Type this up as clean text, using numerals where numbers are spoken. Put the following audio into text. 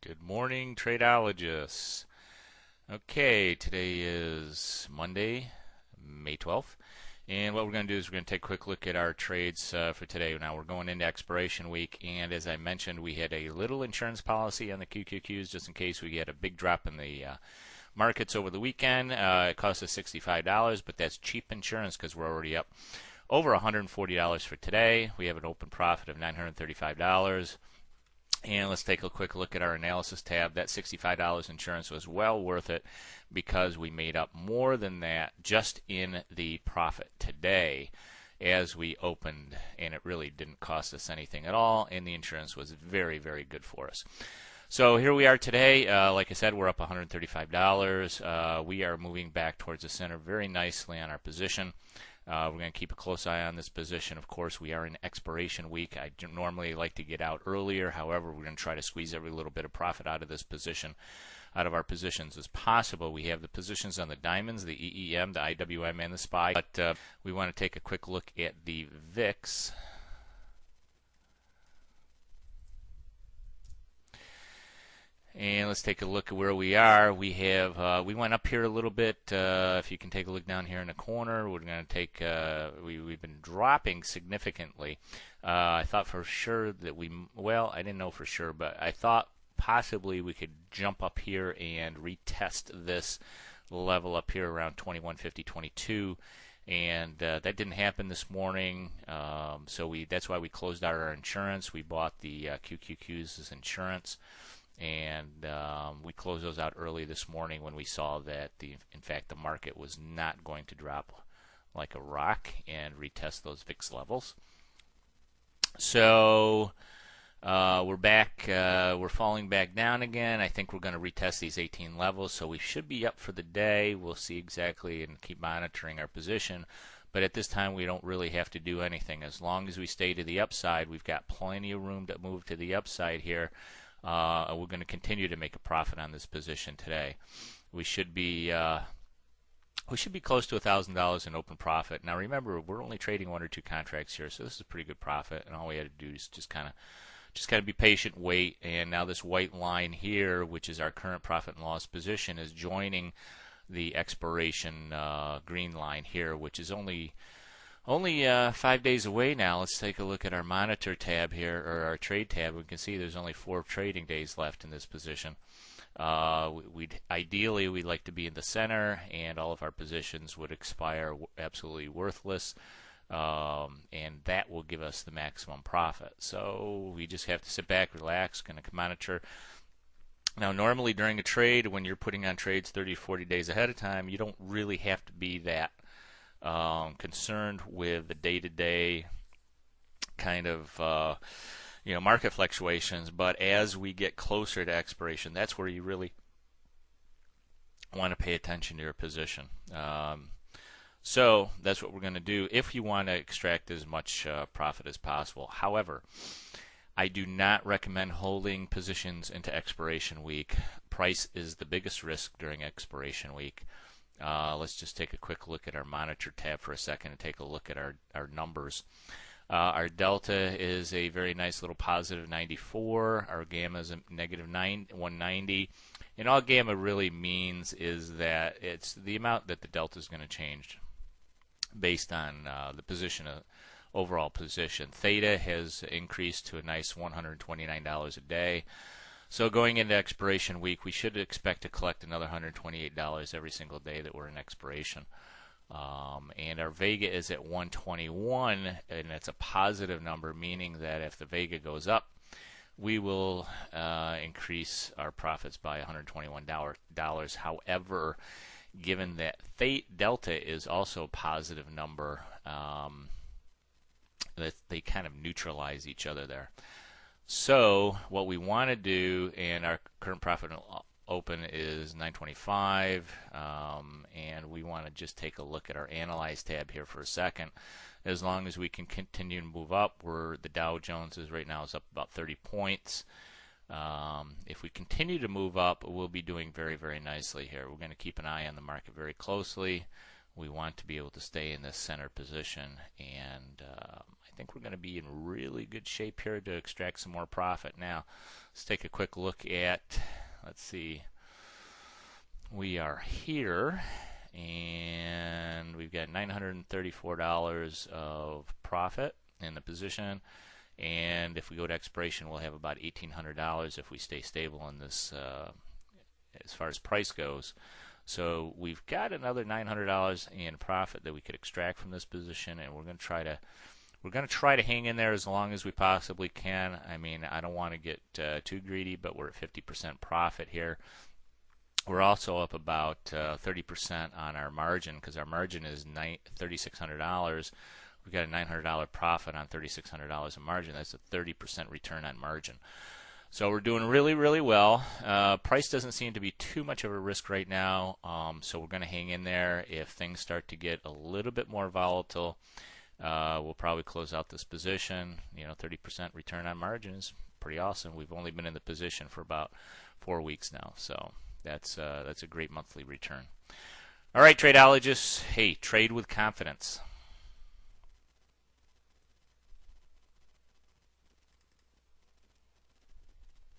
Good morning, tradeologists. Okay, today is Monday, May 12th. And what we're going to do is we're going to take a quick look at our trades for today. Now we're going into expiration week, and as I mentioned, we had a little insurance policy on the QQQs just in case we get a big drop in the markets over the weekend. It cost us $65, but that's cheap insurance because we're already up over $140 for today. We have an open profit of $935. And let's take a quick look at our analysis tab. That $65 insurance was well worth it because we made up more than that just in the profit today as we opened, and it really didn't cost us anything at all, and the insurance was very, very good for us. So here we are today. Like I said, we're up $135. We are moving back towards the center very nicely on our position. We're going to keep a close eye on this position. Of course, we are in expiration week. I normally like to get out earlier. However, we're going to try to squeeze every little bit of profit out of this position, out of our positions as possible. We have the positions on the diamonds, the EEM, the IWM, and the SPY. But we want to take a quick look at the VIX. And let's take a look at where we are. We have we went up here a little bit. If you can take a look down here in the corner, we're going to take. We've been dropping significantly. I thought for sure that I didn't know for sure, but I thought possibly we could jump up here and retest this level up here around 21.50, 22. And that didn't happen this morning. So that's why we closed out our insurance. We bought the QQQs as insurance. And we closed those out early this morning when we saw that in fact the market was not going to drop like a rock and retest those VIX levels. So we're back. We're falling back down again. I think we're going to retest these 18 levels, so we should be up for the day. We'll see exactly and keep monitoring our position. But at this time, we don't really have to do anything. As long as we stay to the upside, we've got plenty of room to move to the upside here. We're going to continue to make a profit on this position today. We should be close to $1,000 in open profit. Now remember, we're only trading 1 or 2 contracts here, so this is a pretty good profit. And all we had to do is just kind of be patient, wait. And now this white line here, which is our current profit and loss position, is joining the expiration green line here, which is only 5 days away now. Let's take a look at our monitor tab here, or our trade tab. We can see there's only 4 trading days left in this position. Ideally, we'd like to be in the center, and all of our positions would expire absolutely worthless, and that will give us the maximum profit. So we just have to sit back, relax, going to monitor. Now, normally during a trade, when you're putting on trades 30 40 days ahead of time, you don't really have to be that concerned with the day-to-day kind of market fluctuations, but as we get closer to expiration, that's where you really want to pay attention to your position. So that's what we're going to do if you want to extract as much profit as possible. However, I do not recommend holding positions into expiration week. Price is the biggest risk during expiration week. Let's just take a quick look at our monitor tab for a second and take a look at our numbers. Our delta is a very nice little positive 94. Our gamma is a negative 190. And all gamma really means is that it's the amount that the delta is going to change based on the position, overall position. Theta has increased to a nice $129 a day. So going into expiration week, we should expect to collect another $128 every single day that we're in expiration. And our Vega is at 121, and it's a positive number, meaning that if the Vega goes up, we will increase our profits by $121. However, given that delta is also a positive number, that they kind of neutralize each other there. So what we want to do, and our current profit open is 925, and we want to just take a look at our analyze tab here for a second. As long as we can continue to move up, the Dow Jones is right now is up about 30 points. If we continue to move up, we'll be doing very, very nicely here. We're going to keep an eye on the market very closely. We want to be able to stay in this center position, and I I think we're going to be in really good shape here to extract some more profit. Now, let's take a quick look at, let's see, we are here, and we've got $934 of profit in the position. And if we go to expiration, we'll have about $1,800 if we stay stable in this as far as price goes. So we've got another $900 in profit that we could extract from this position, and we're going to try to hang in there as long as we possibly can. I mean, I don't want to get too greedy, but we're at 50% profit here. We're also up about 30% on our margin, because our margin is $3,600. We've got a $900 profit on $3,600 in margin. That's a 30% return on margin. So we're doing really, really well. Price doesn't seem to be too much of a risk right now, so we're going to hang in there. If things start to get a little bit more volatile, we'll probably close out this position. 30% return on margin is pretty awesome. We've only been in the position for about 4 weeks now, so that's a great monthly return. All right, tradeologists, hey, trade with confidence.